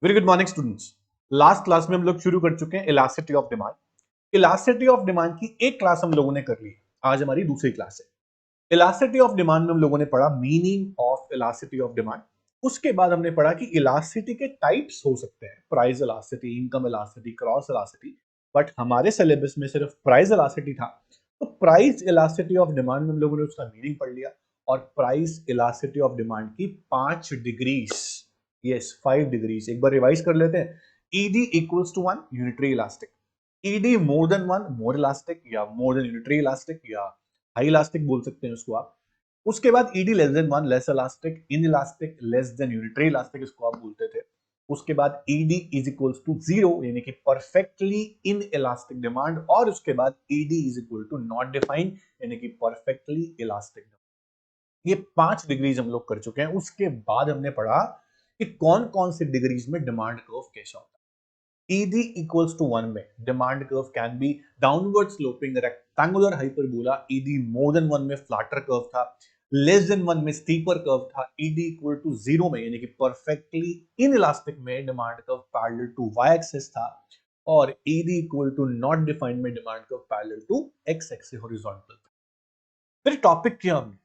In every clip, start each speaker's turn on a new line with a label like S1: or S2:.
S1: Very good morning students. Last class में हम लोग शुरू कर चुके हैं elasticity of demand. Elasticity of demand की एक क्लास हम लोगों ने कर ली। आज हमारी दूसरी क्लास है। इलास्टिसिटी ऑफ डिमांड में हम लोगों ने पढ़ा meaning of elasticity of demand. उसके बाद हमने पढ़ा कि इलास्टिसिटी के टाइप्स हो सकते हैं, price elasticity, income elasticity, cross elasticity. But हमारे सिलेबस में सिर्फ प्राइस इलास्टिसिटी था, तो प्राइस इलास्टिसिटी ऑफ डिमांड में हम लोगों ने उसका मीनिंग पढ़ लिया। और प्राइस इलास्टिसिटी ऑफ डिमांड की 5 डिग्रीज, यस 5 डिग्रीज एक बार रिवाइज कर लेते हैं। ED equals to 1 unitary elastic, ED more than 1 more elastic, या मोर देन यूनिटरी इलास्टिक, या हाई इलास्टिक बोल सकते हैं उसको आप। उसके बाद ED less than 1 less elastic, inelastic less than unitary elastic इसको आप बोलते थे। उसके बाद ईडी इज इक्वल्स टू 0 यानी कि परफेक्टली इन इलास्टिक डिमांड, और उसके बाद ED is equal to not defined यानी कि परफेक्टली इलास्टिक। ये 5 डिग्रीज हम लोग कर चुके हैं। उसके बाद हमने पढ़ा कि कौन कौन से डिग्रीज में डिमांड कर्व कैसा होता है। ईडी इक्वल्स टू 1 में demand curve can be downward sloping rectangular hyperbola, ED more than 1 में फ्लैटर कर्व था, लेस देन 1 में स्टीपर कर्व था, ईडी इक्वल टू 0 में यानी कि परफेक्टली इन इलास्टिक में demand curve parallel to Y axis था, और ED equal to not defined में demand curve parallel to X axis horizontal था। फिर टॉपिक क्या हमने,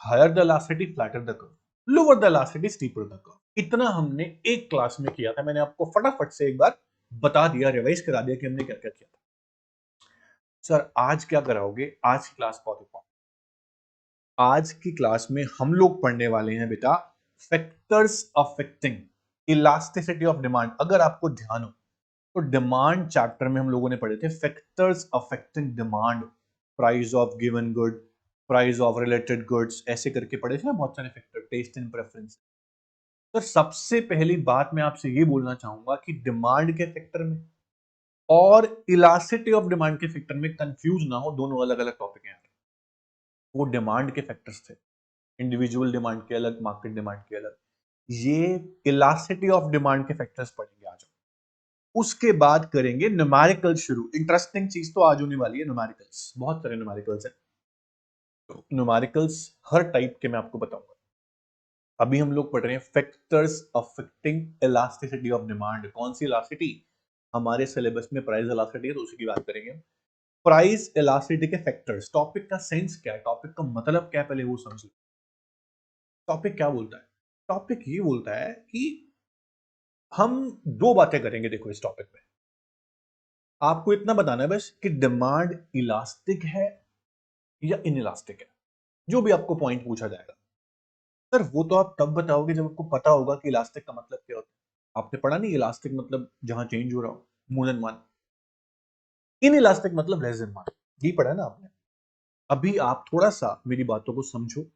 S1: higher the elasticity flatter the curve, lower the elasticity steeper the curve. इतना हमने एक क्लास में किया था। मैंने आपको फटाफट से एक बार बता दिया, रिवाइज करा दिया कि हमने क्या क्या किया था। सर आज क्या कराओगे? आज की क्लास बहुत इंपॉर्टेंट। आज की क्लास में हम लोग पढ़ने वाले हैं बेटा factors affecting elasticity of demand. अगर आपको ध्यान हो तो डिमांड चैप्टर में हम लोगों ने पढ़े थे factors affecting demand, price of given good, price of related goods, ऐसे करके पढ़े थे ना बहुत सारे फैक्टर, टेस्ट एंड प्रेफरेंस। तो सबसे पहली बात मैं आपसे ये बोलना चाहूंगा कि डिमांड के फैक्टर में और इलास्टिसिटी ऑफ डिमांड के फैक्टर में कंफ्यूज ना हो, दोनों अलग अलग टॉपिक हैं। वो डिमांड के फैक्टर्स थे, इंडिविजुअल डिमांड के अलग, मार्केट डिमांड के अलग। ये इलास्टिसिटी ऑफ डिमांड के फैक्टर्स पढ़ेंगे आज। उसके बाद करेंगे न्यूमेरिकल शुरू। इंटरेस्टिंग चीज तो आज होने वाली है, न्यूमेरिकल्स। बहुत सारे न्यूमेरिकल्स हैं। न्यूमेरिकल्स हर टाइप के मैं आपको बताऊंगा। अभी हम लोग पढ़ रहे हैं factors affecting elasticity of demand. कौन सी इलास्टिसिटी? हमारे सिलेबस में प्राइस इलास्टिसिटी है, तो उसी की बात करेंगे। प्राइस इलास्टिसिटी के फैक्टर्स। टॉपिक का सेंस क्या है, टॉपिक का मतलब क्या है, पहले वो समझ लो। टॉपिक क्या बोलता है? टॉपिक ये बोलता है कि हम दो बातें करेंगे। देखो इस टॉपिक में आपको इतना बताना है बस कि डिमांड इलास्टिक है या इनइलास्टिक है। जो भी आपको पॉइंट पूछा जाएगा सर वो तो आप तब बताओगे जब आपको पता होगा कि इलास्टिक का मतलब क्या होता है। आपने पढ़ा नहीं, इलास्टिक मतलब जहां चेंज हो रहा हो, मोर देन वन। इनइलास्टिक मतलब लेस देन वन, ये पढ़ा ना आपने। अभी आप थोड़ा सा मेरी बातों को समझो।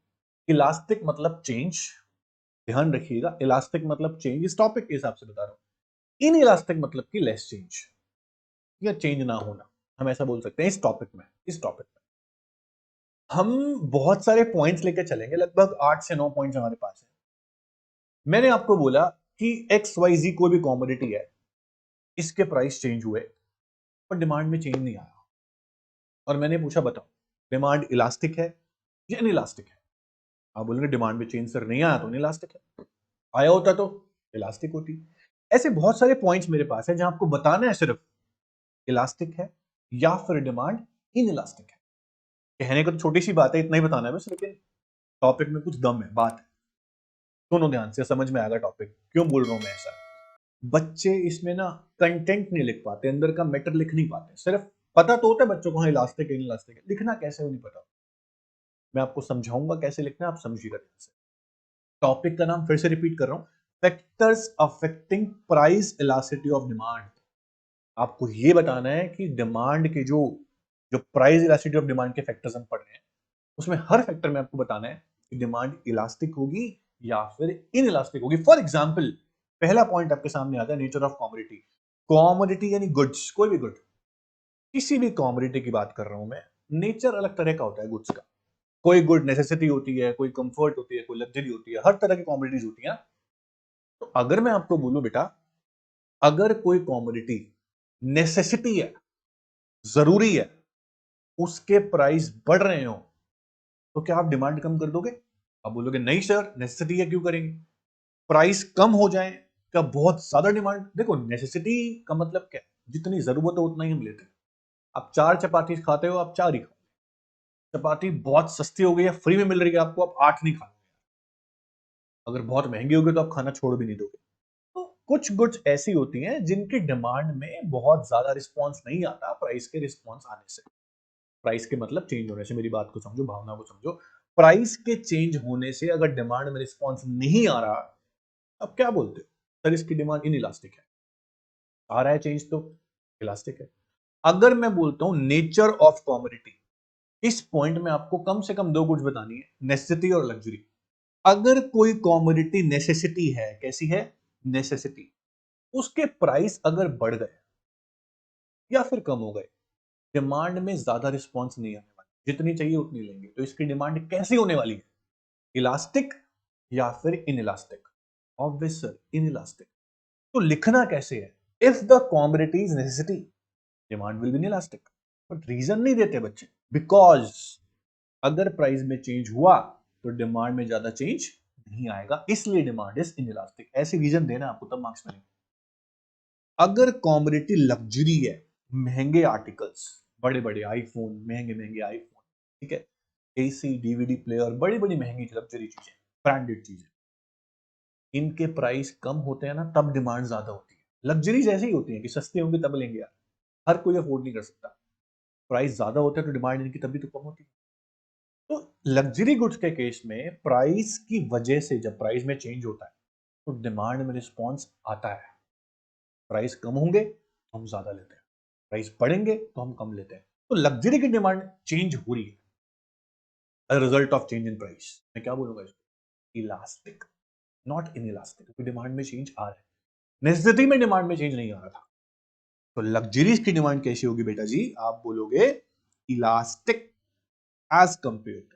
S1: इलास्टिक मतलब चेंज, ध्यान रखिएगा। इलास्टिक मतलब चेंज, इस टॉपिक के हिसाब से बता रहा हूं। इन इलास्टिक मतलब कि लेस चेंज या चेंज ना होना, हम ऐसा बोल सकते हैं इस टॉपिक में। इस टॉपिक में हम बहुत सारे पॉइंट्स लेकर चलेंगे, लगभग 8 से 9 पॉइंट्स हमारे पास है। मैंने आपको बोला कि एक्स वाई जी कोई भी कॉमोडिटी है, इसके प्राइस चेंज हुए पर डिमांड में चेंज नहीं आया, और मैंने पूछा बताओ डिमांड इलास्टिक है या इनइलास्टिक है। आप बोलेंगे डिमांड में चेंज सर नहीं आया तो इनइलास्टिक है, आया होता तो इलास्टिक होती। ऐसे बहुत सारे पॉइंट्स मेरे पास है जहां आपको बताना है सिर्फ इलास्टिक है या फिर डिमांड इनइलास्टिक है। कहने को तो छोटी सी बात है, इतना ही बताना है बस, लेकिन टॉपिक में कुछ दम है, बात है। दोनों ध्यान से समझ में आएगा टॉपिक क्यों बोल रहा हूं मैं ऐसा। बच्चे इसमें ना कंटेंट नहीं लिख पाते, अंदर का मैटर लिख नहीं पाते। सिर्फ पता तो होता है बच्चों को हाँ इलास्टिक है इनइलास्टिक है, लिखना कैसे वो नहीं पता। मैं आपको समझाऊंगा कैसे लिखना है, आप समझिएगा ध्यान से। टॉपिक का नाम फिर से रिपीट कर रहा हूं, factors affecting price elasticity of demand. आपको ये बताना है कि डिमांड के जो जो प्राइस इलास्टिसिटी ऑफ डिमांड के फैक्टर्स हम पढ़ रहे हैं, उसमें हर फैक्टर में आपको बताना है कि डिमांड इलास्टिक होगी या फिर इन इलास्टिक होगी। फॉर एग्जाम्पल पहला पॉइंट आपके सामने आता है नेचर ऑफ कॉमोडिटी। कॉमोडिटी यानी गुड्स, कोई भी गुड, किसी भी कॉमोडिटी की बात कर रहा हूं मैं। नेचर अलग तरह का होता है गुड्स का। कोई गुड नेसेसिटी होती है, कोई कंफर्ट होती है, कोई लग्जरी होती है, हर तरह की कॉमोडिटीज होती है। तो अगर मैं आपको बोलूं बेटा, अगर कोई कॉमोडिटी नेसेसिटी है, जरूरी है, उसके प्राइस बढ़ रहे हो, तो क्या आप डिमांड कम कर दोगे? आप बोलोगे नहीं सर नेसेसिटी है क्यों करेंगे। प्राइस कम हो जाए क्या बहुत ज्यादा डिमांड? देखो नेसेसिटी का मतलब क्या है, जितनी जरूरत है उतना ही हम लेते हैं। आप 4 चपाती खाते हो, आप 4 ही खाओ। चपाती बहुत सस्ती हो गई है, फ्री में मिल रही है आपको, आप 8 नहीं खाओगे। अगर बहुत महंगी होगी तो आप खाना छोड़ भी नहीं दोगे। तो कुछ गुड्स ऐसी होती हैं जिनकी डिमांड में बहुत ज्यादा रिस्पॉन्स नहीं आता प्राइस के रिस्पॉन्स आने से। प्राइस के मतलब चेंज होने से, मेरी बात को समझो, भावना को समझो। प्राइस के चेंज होने से अगर डिमांड में रिस्पॉन्स नहीं आ रहा, अब क्या बोलते हो? सर इसकी डिमांड इनइलास्टिक है। आ रहा है चेंज तो इलास्टिक है। अगर मैं बोलता हूं नेचर ऑफ कॉमोडिटी, इस पॉइंट में आपको कम से कम 2 गुड्स बतानी है, नेसेसिटी और लग्जरी। अगर कोई कॉमोडिटी नेसेसिटी है, कैसी है? नेसेसिटी, उसके प्राइस अगर बढ़ गए या फिर कम हो गए, डिमांड में ज्यादा रिस्पॉन्स नहीं आने वाला, जितनी चाहिए उतनी लेंगे, तो इसकी डिमांड कैसी होने वाली है? इलास्टिक या फिर इनइलास्टिक? Obvious sir, inelastic. तो लिखना कैसे है? If the commodity is necessity, demand will be inelastic. But reason नहीं देते बच्चे, बिकॉज अगर प्राइस में चेंज हुआ तो डिमांड में ज्यादा चेंज नहीं आएगा, इसलिए डिमांड इज इनइलास्टिक। ऐसे रीजन देना आपको, तब मार्क्स मिलेंगे। अगर कॉमोडिटी लग्जरी है, महंगे आर्टिकल्स, बड़े बड़े आईफोन, महंगे महंगे आईफोन, ठीक है, एसी, डीवीडी प्लेयर, बड़ी बड़ी महंगी लग्जरी चीजें, ब्रांडेड चीजें, इनके प्राइस कम होते हैं ना, तब डिमांड ज्यादा होती है। लग्जरीज ऐसी ही होती है कि सस्ती होंगी तब लेंगे यार, हर कोई अफोर्ड नहीं कर सकता। प्राइस ज्यादा होता है तो डिमांड इनकी तभी तो कम होती है। तो लग्जरी गुड्स के केस में प्राइस की वजह से जब प्राइस में चेंज होता है तो डिमांड में रिस्पॉन्स आता है। प्राइस कम होंगे तो हम ज्यादा लेते हैं, प्राइस बढ़ेंगे तो हम कम लेते हैं। तो लग्जरी की डिमांड चेंज हो रही है, result of change in price. मैं क्या बोलूंगा इसको? Elastic, not in elastic. क्योंकि डिमांड में चेंज आ रहा है, नेसेसिटी में डिमांड में चेंज नहीं आ रहा था। तो लग्जरीज की डिमांड कैसी होगी बेटा जी? आप बोलोगे इलास्टिक एज कंपेयर।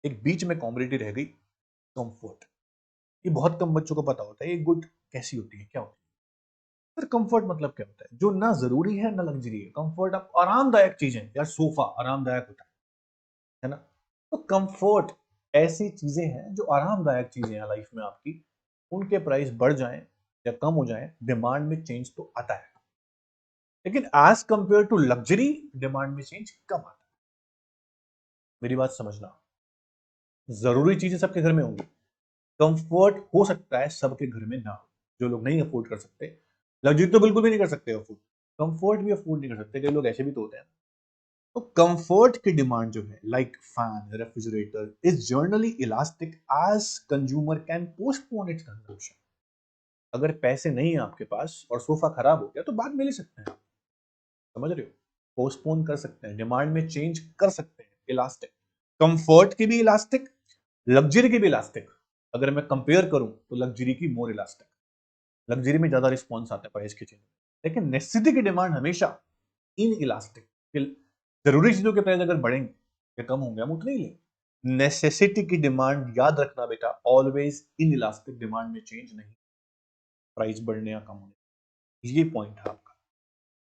S1: एक बीच में कॉमोडिटी रह गई, कंफर्ट। ये बहुत कम बच्चों को पता होता है ये गुड कैसी होती है, क्या होती है। सर कंफर्ट मतलब क्या होता है? जो ना जरूरी है ना लग्जरी है। कंफर्ट आप आरामदायक चीजें, यार सोफा आरामदायक होता है ना? तो कंफर्ट ऐसी चीजें हैं जो आरामदायक चीजें हैं लाइफ में आपकी, उनके प्राइस बढ़ जाएं या कम हो जाएं, डिमांड में चेंज तो आता है। लेकिन as compare to luxury, demand में चेंज कम आता है। मेरी बात समझना, जरूरी चीजें सबके घर में होंगी, कंफर्ट हो सकता है सबके घर में ना हो। जो लोग नहीं अफोर्ड कर सकते, लग्जरी तो बिल्कुल भी नहीं कर सकते अफोर्ड, कंफर्ट भी अफोर्ड नहीं कर सकते, कई लोग ऐसे भी तो होते हैं। तो कंफर्ट की डिमांड जो है, like fan, refrigerator, is generally elastic as consumer can postpone its consumption. अगर पैसे नहीं है आपके पास और सोफा खराब हो गया तो बाद में ले सकते हैं, समझ रहे हो? पोस्टपोन कर सकते हैं, डिमांड में चेंज कर सकते हैं, इलास्टिक। कंफर्ट की भी इलास्टिक, लग्जरी की भी इलास्टिक। अगर मैं कंपेयर करूं तो लग्जरी की मोर इलास्टिक, लग्जरी में ज्यादा रिस्पॉन्स आता है प्राइस के चेंज। लेकिन नेसेसिटी की डिमांड हमेशा इन इलास्टिक। जरूरी चीजों के प्राइस अगर बढ़ेंगे या कम होंगे हम उतने ही लेंगे। नेसेसिटी की डिमांड याद रखना बेटा, ऑलवेज इन इलास्टिक, डिमांड में चेंज नहीं, प्राइस बढ़ने या कम होने, ये पॉइंट है आपका।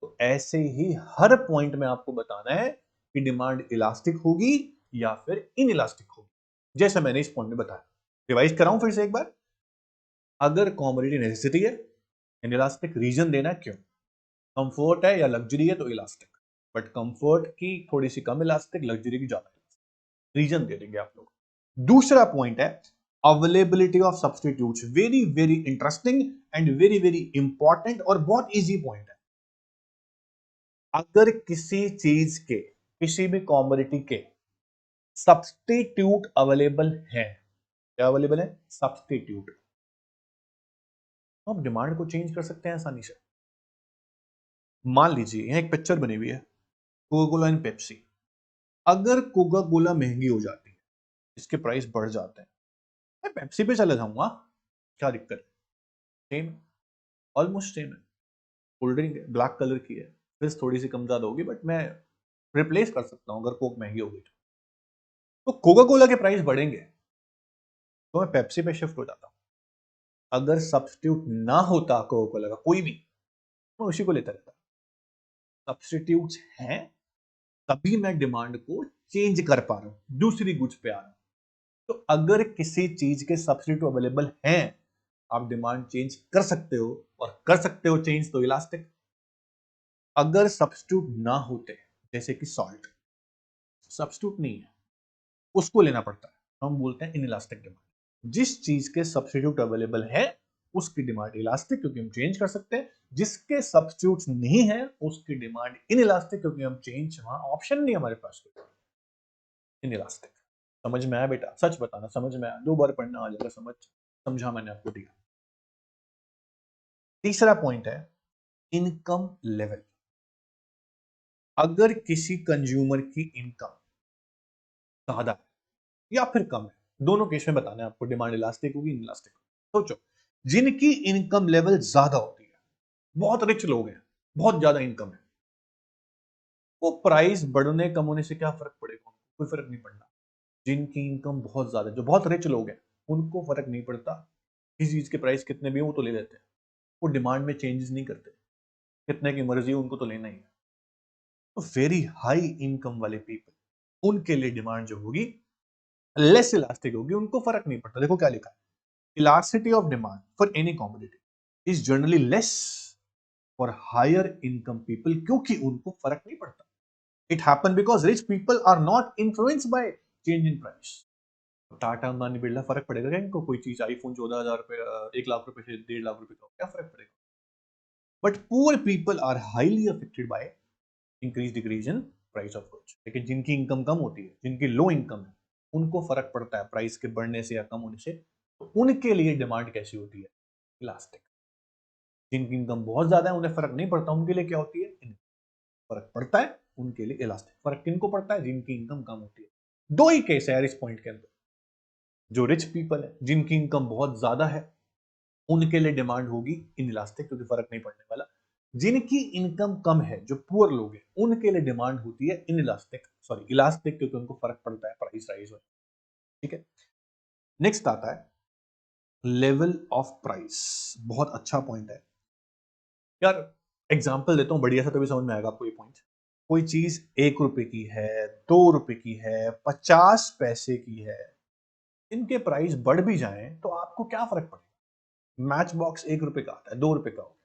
S1: तो ऐसे ही हर पॉइंट में आपको बताना है कि डिमांड इलास्टिक होगी या फिर इन इलास्टिक होगी, जैसे मैंने इस पॉइंट में बताया। रिवाइज कराऊं फिर से एक बार। अगर कॉमोडिटी नेसेसिटी है, इन इलास्टिक, रीजन देना क्यों। कंफर्ट है या लग्जरी है तो इलास्टिक, बट कंफर्ट की थोड़ी सी कम इलास्टिक, लग्जरी की ज्यादा इलास्टिक, रीजन दे देंगे आप लोग। दूसरा पॉइंट है availability of substitutes. Very very interesting and very very important और बहुत इजी पॉइंट है। अगर किसी चीज के, किसी भी कॉमोडिटी के सब्सटीट्यूट अवेलेबल है, क्या अवेलेबल है? सब्सटीट्यूट, तो हम डिमांड को चेंज कर सकते हैं आसानी से। मान लीजिए यहां एक पिक्चर बनी हुई है, कोका कोला एंड पेप्सी। अगर कोका कोला महंगी हो जाती है, इसके प्राइस बढ़ जाते हैं, मैं पेप्सी पे चले जाऊंगा, क्या दिक्कत है? सेम, ऑलमोस्ट सेम है। कोल्ड ड्रिंक है, ब्लैक कलर की है, फिर थोड़ी सी कम ज्यादा होगी, बट मैं रिप्लेस कर सकता हूं अगर कोक महंगी होगी तो कोका कोला के प्राइस बढ़ेंगे तो मैं पेप्सी पे शिफ्ट हो जाता हूं। अगर सब्स्टिट्यूट ना होता कोका कोला का कोई भी, मैं उसी को लेता रहता। सब्स्टिट्यूट्स हैं तभी मैं डिमांड को चेंज कर पा रहा हूं, दूसरी गुड्स पे आ रहा हूं। तो अगर किसी चीज के सब्स्टिट्यूट अवेलेबल हैं आप डिमांड चेंज कर सकते हो, और कर सकते हो चेंज तो इलास्टिक। अगर सब्स्टिट्यूट ना होते, जैसे कि सॉल्ट सब्स्टिट्यूट नहीं है, उसको लेना पड़ता है, हम बोलते हैं इनइलास्टिक डिमांड। जिस चीज के सब्स्टिट्यूट अवेलेबल है उसकी डिमांड इलास्टिक, क्योंकि हम चेंज कर सकते हैं। जिसके सब्स्टिट्यूट्स नहीं है उसकी डिमांड इनइलास्टिक, क्योंकि हम चेंज, वहां ऑप्शन नहीं हमारे पास। इनइलास्टिक। समझ में आया बेटा? सच बताना, समझ में आया? 2 बार पढ़ना आ जाएगा, समझा मैंने आपको दिया। तीसरा पॉइंट है इनकम लेवल। अगर किसी कंज्यूमर की इनकम ज्यादा है या फिर कम है, दोनों केस में बताना है आपको, डिमांड इलास्टिक होगी इनइलास्टिक। सोचो, जिनकी इनकम लेवल ज्यादा होती है, बहुत रिच लोग हैं, बहुत ज्यादा इनकम है, वो प्राइस बढ़ने कम होने से क्या फर्क पड़ेगा? कोई फर्क नहीं पड़ना। जिनकी इनकम बहुत ज्यादा, जो बहुत रिच लोग हैं, उनको फर्क नहीं पड़ता किसी चीज के प्राइस कितने भी हो, वो तो ले लेते हैं। वो डिमांड में चेंजेस नहीं करते, कितने की मर्जी हो उनको तो लेना ही है। तो वेरी हाई इनकम वाले पीपल, उनके लिए डिमांड जो होगी लेस इलास्टिक होगी, उनको फर्क नहीं पड़ता। देखो क्या लिखा है, elasticity of demand for any commodity is generally less for higher income people, क्योंकि उनको फर्क नहीं पड़ता। It happen because rich people are not influenced by change in price. Tata Ambani Birla फर्क पड़ेगा क्या इनको? कोई चीज आईफोन 14,000 रुपए 1 लाख रुपए से 1.5 लाख रुपए का, क्या फर्क पड़ेगा? But poor people are highly affected by increase decrease in price of goods. लेकिन जिनकी इनकम कम होती है, जिनकी लो इनकम है, उनको फर्क पड़ता है प्राइस के बढ़ने से या कम होने से। तो उनके लिए डिमांड कैसी होती है? इलास्टिक। जिनकी इनकम बहुत ज्यादा है उन्हें फर्क नहीं पड़ता, उनके लिए क्या होती है? फर्क पड़ता है उनके लिए इलास्टिक। फर्क किनको पड़ता है? जिनकी इनकम कम होती है। दो ही केस है यार इस पॉइंट के अंदर। जो रिच पीपल है, जिनकी इनकम बहुत ज्यादा है, उनके लिए डिमांड होगी इनइलास्टिक, क्योंकि फर्क नहीं पड़ने वाला। जिनकी इनकम कम है, जो पुअर लोग हैं, उनके लिए डिमांड होती है इनइलास्टिक, सॉरी इलास्टिक, क्योंकि उनको फर्क पड़ता है प्राइस राइज हो। ठीक है, नेक्स्ट आता है लेवल ऑफ प्राइस। बहुत अच्छा पॉइंट है यार। एग्जांपल देता हूं बढ़िया सा, तभी समझ में आएगा आपको ये पॉइंट। कोई चीज 1 रुपए की है, 2 रुपए की है, 50 पैसे की है, इनके प्राइस बढ़ भी जाएं तो आपको क्या फर्क पड़ेगा? मैच बॉक्स 1 रुपए का आता है, 2 रुपए का हो गया।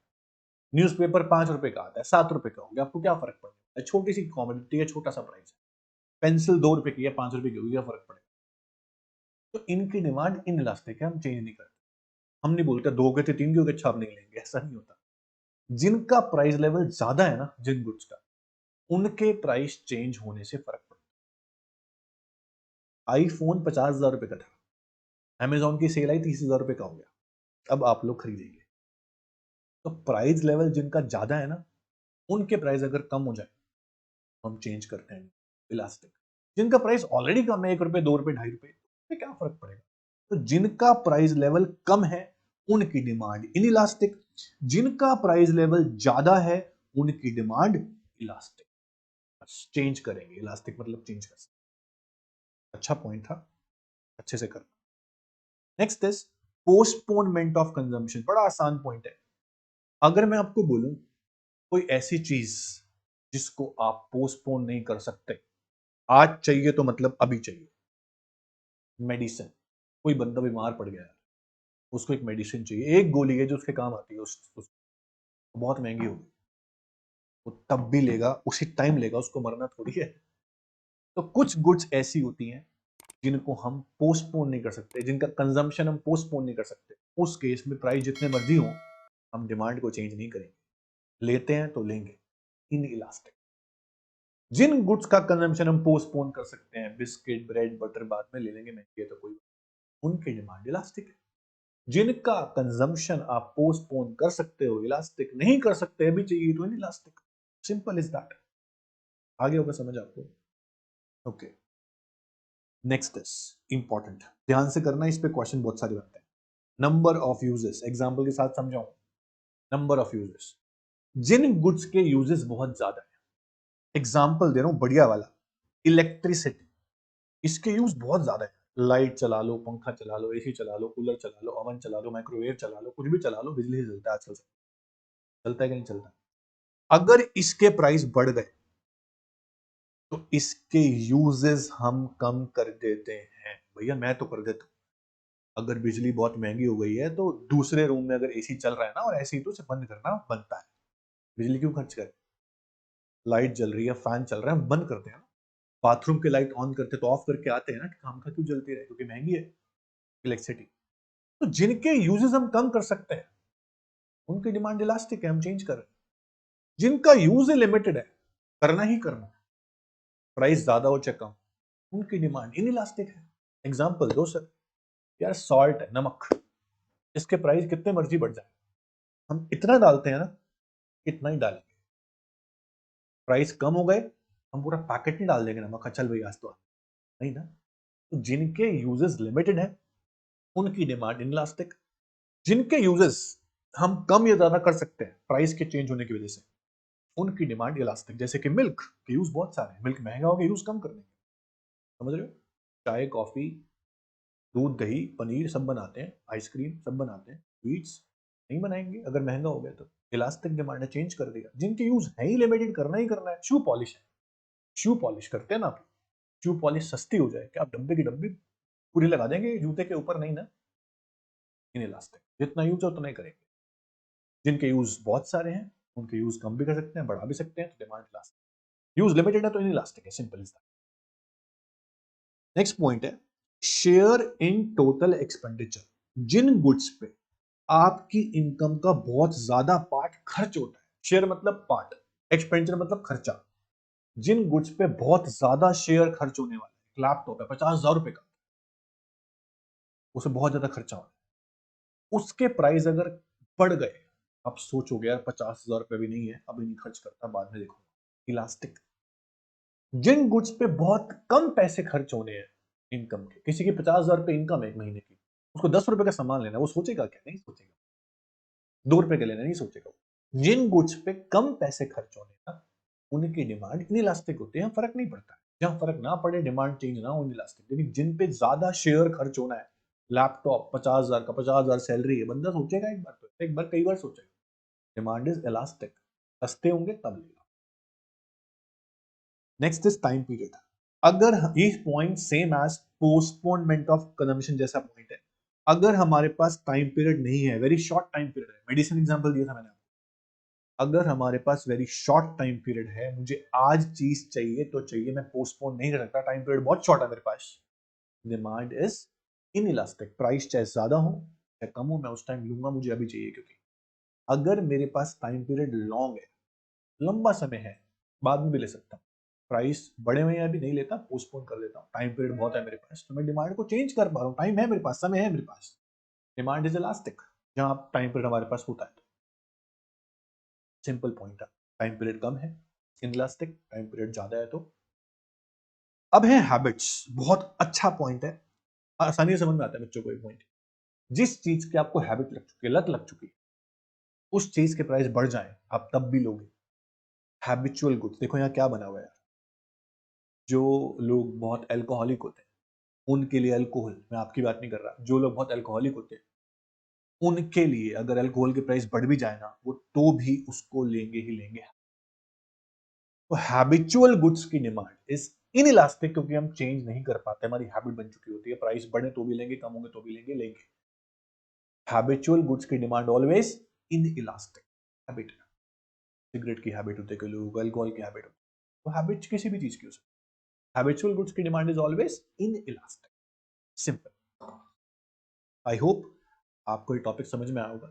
S1: न्यूज़पेपर 5 रुपए का आता है, 7 रुपए का हो गया। आपको क्या फर्क पड़ेगा? छोटी सी कॉमोडिटी है, छोटा सा प्राइस है। पेंसिल 2 रुपए की है, 5 रुपए की होगी, क्या फर्क पड़ेगा? तो इनकी डिमांड इन इलास्टिक है, हम चेंज नहीं करते। हम नहीं बोलते 2 के थे 3 के हो गए, अच्छा आप नहीं लेंगे, ऐसा नहीं होता। जिनका प्राइस लेवल ज्यादा है ना, जिन गुड्स का, उनके प्राइस चेंज होने से फर्क पड़ता है। आईफोन 50,000 रुपए का था, अमेजॉन की सेल आई 30,000 रुपए का हो गया, अब आप लोग खरीदेंगे। तो प्राइस लेवल जिनका ज्यादा है ना, उनके प्राइस अगर कम हो जाए तो हम चेंज करते हैं इलास्टिक। जिनका प्राइस ऑलरेडी कम है, 1 रुपए 2 रुपए 2.5 रुपए, तो क्या फर्क पड़ेगा? तो जिनका प्राइस लेवल कम है उनकी डिमांड इन इलास्टिक, जिनका प्राइस लेवल ज्यादा है उनकी डिमांड इलास्टिक। चेंज करेंगे, इलास्टिक मतलब चेंज कर सकते। अच्छा पॉइंट था, अच्छे से कर। Next is postponement of consumption. बड़ा आसान पॉइंट है। अगर मैं आपको बोलूं कोई ऐसी चीज जिसको आप पोस्टपोन नहीं कर सकते, आज चाहिए तो मतलब अभी चाहिए। मेडिसिन, कोई बंदा बीमार पड़ गया है, उसको एक मेडिसिन चाहिए, एक गोली है जो उसके काम आती है, बहुत महंगी होगी, वो तब भी लेगा, उसी टाइम लेगा, उसको मरना थोड़ी है। तो कुछ गुड्स ऐसी होती हैं जिनको हम पोस्टपोन नहीं कर सकते, जिनका कंजम्पशन हम पोस्टपोन नहीं कर सकते। उस केस में प्राइस जितने मर्जी हो, हम डिमांड को चेंज नहीं करेंगे, लेते हैं तो लेंगे इन इलास्टिक। जिन गुड्स का कंजम्पशन हम पोस्टपोन कर सकते हैं, बिस्किट ब्रेड बटर बाद में ले लेंगे, महंगे तो कोई, उनकी डिमांड इलास्टिक है। जिनका कंजम्पशन आप पोस्टपोन कर सकते हो, इलास्टिक नहीं कर सकते, अभी चाहिए तो in elastic. Simple is that. आगे होगा समझ आपको? ओके, नेक्स्ट इज इंपॉर्टेंट, ध्यान से करना, इस पे क्वेश्चन बहुत सारे बनते हैं। नंबर ऑफ यूजेस, एग्जांपल के साथ समझाऊं। नंबर ऑफ यूजेस, जिन गुड्स के यूजेस बहुत ज्यादा है, एग्जांपल दे रहा हूं बढ़िया वाला, इलेक्ट्रिसिटी, इसके यूज बहुत ज्यादा है। लाइट चला लो, पंखा चला लो, एसी चला लो, कूलर चला लो, ओवन चला लो, माइक्रोवेव चला लो, कुछ भी चला लो, बिजली से चलता है आजकल। चलता है कि नहीं चलता? अगर इसके प्राइस बढ़ गए तो इसके यूजेस हम कम कर देते हैं। भैया मैं तो कर देता हूं, अगर बिजली बहुत महंगी हो गई है तो दूसरे रूम में अगर एसी चल रहा है ना और ऐसे ही तो उसे बंद करना बनता है। बिजली क्यों खर्च करें? लाइट जल रही है, फैन चल रहा है, हम बंद करते हैं ना। बाथरूम के लाइट ऑन करते तो ऑफ करके आते हैं ना कि काम का क्यों जलती रहे, क्योंकि महंगी है इलेक्ट्रिसिटी। तो जिनके यूजेस हम कम कर सकते हैं उनकी डिमांड इलास्टिक है, हम चेंज कर रहे हैं। जिनका यूज लिमिटेड है, करना ही करना, प्राइस ज्यादा हो चाहे कम, उनकी डिमांड इन इलास्टिक है। एग्जाम्पल दो सर। यार सॉल्ट है, नमक, इसके प्राइस कितने मर्जी बढ़ जाए, हम इतना डालते हैं ना, इतना ही डालेंगे। प्राइस कम हो गए, हम पूरा पैकेट नहीं डाल देंगे नमक का, चल भाई आज तो नहीं ना। तो जिनके यूजेस लिमिटेड है उनकी डिमांड इनलास्टिक। जिनके यूजेस हम कम या ज्यादा कर सकते हैं प्राइस के चेंज होने की वजह से, उनकी डिमांड इलास्टिक। जैसे कि मिल्क के यूज बहुत सारे हैं, मिल्क महंगा हो गया, यूज कम कर देंगे। समझ रहे हो? चाय, कॉफी, दूध, दही, पनीर सब बनाते हैं, आइसक्रीम सब बनाते हैं, स्वीट्स नहीं बनाएंगे अगर महंगा हो गया तो। इलास्टिक डिमांड है, चेंज कर देगा। जिनके यूज है ही लिमिटेड, करना ही करना है। शू पॉलिश है, शू पॉलिश करते हैं ना आप, शू पॉलिश सस्ती हो जाए क्या आप डब्बे की डब्बी पूरी लगा देंगे जूते के ऊपर? नहीं ना, इन इलास्टिक। जितना यूज है उतना ही करेंगे। जिनके यूज बहुत सारे हैं उनके यूज कम भी कर सकते हैं, बढ़ा भी सकते हैं, तो डिमांड इलास्टिक। यूज लिमिटेड है तो इन इलास्टिक है, simple is that. Next point है शेयर इन टोटल एक्सपेंडिचर। जिन गुड्स पे आपकी इनकम का बहुत ज्यादा पार्ट खर्च होता है, शेयर मतलब पार्ट, एक्सपेंडिचर मतलब खर्चा। जिन गुड्स पे बहुत ज्यादा शेयर खर्च होने वाला है, लैपटॉप है 50,000 रुपए का, उसे बहुत ज्यादा खर्चा हो रहा है, उसके प्राइस अगर बढ़ गए, आप सोचोगे यार 50,000 रुपए भी नहीं है, अभी नहीं खर्च करता, बाद में देखो। इलास्टिक। जिन गुड्स पे बहुत कम पैसे खर्च होने हैं इनकम के, किसी की 50,000 रुपए इनकम है एक महीने की, उसको 10 रुपए का सामान लेना, वो सोचेगा क्या? नहीं सोचेगा। 2 रुपए का लेना, नहीं सोचेगा। जिन गुड्स पे कम पैसे खर्च होने ना, उनकी डिमांड इनइलास्टिक होती है, फर्क नहीं पड़ता है। जहां फर्क ना पड़े, डिमांड चेंज ना हो, इनइलास्टिक। लेकिन जिन पे ज्यादा शेयर खर्च होना है, लैपटॉप 50,000 का, 50,000 सैलरी है, बंदा सोचेगा एक बार, तो एक बार कई बार सोचेगा। Demand is elastic. सस्ते होंगे तब लेगा। Next is time period. अगर ये point same as postponement of consumption जैसा पॉइंट है। अगर हमारे पास टाइम पीरियड नहीं है, वेरी शॉर्ट टाइम पीरियड है, मेडिसिन एग्जांपल दिया था मैंने, अगर हमारे पास वेरी शॉर्ट टाइम पीरियड है, मुझे आज चीज चाहिए तो चाहिए, मैं पोस्टपोन नहीं कर सकता, टाइम पीरियड बहुत शॉर्ट है मेरे पास, demand is inelastic. Price चाहे ज्यादा हो चाहे कम हो, मैं उस टाइम लूंगा, मुझे अभी चाहिए। क्योंकि अगर मेरे पास टाइम पीरियड लॉन्ग है, लंबा समय है, बाद में भी ले सकता हूँ, प्राइस बड़े हुए हैं अभी नहीं लेता, पोस्टपोन कर देता हूँ, टाइम पीरियड बहुत है मेरे पास, तो मैं डिमांड को चेंज कर पा रहा हूँ, टाइम है मेरे पास, समय है मेरे पास। डिमांड इज इलास्टिक जहां टाइम पीरियड हमारे पास होता है तो। सिंपल पॉइंट है। टाइम पीरियड कम है इनलास्टिक, टाइम पीरियड ज्यादा है तो। अब है हैबिट्स। बहुत अच्छा पॉइंट है, आसानी से समझ में आता है बच्चों को ये पॉइंट। जिस चीज की आपको हैबिट लग चुकी है, लत लग चुकी है, उस चीज के प्राइस बढ़ जाए आप तब भी लोगे। हैबिचुअल गुड्स, देखो यहाँ क्या बना हुआ है। जो लोग बहुत अल्कोहलिक होते हैं उनके लिए अल्कोहल, मैं आपकी बात नहीं कर रहा, जो लोग बहुत अल्कोहलिक होते हैं उनके लिए अगर अल्कोहल के प्राइस बढ़ भी जाए ना, वो तो भी उसको लेंगे ही लेंगे। तो हैबिचुअल गुड्स की डिमांड इज इनइलास्टिक, क्योंकि हम चेंज नहीं कर पाते, हमारी हैबिट बन चुकी होती है, प्राइस बढ़े तो भी लेंगे, कम होंगे तो भी लेंगे लेंगे। हैबिचुअल गुड्स की demand always inelastic. Habit, cigarette की हैबिट होती है कई लोगों को, अल्कोहल की हैबिट होती है, तो हैबिट किसी भी चीज की हो सकती है। हैबिचुअल गुड्स की demand is always inelastic. Simple. I hope आपको ये टॉपिक समझ में आया होगा।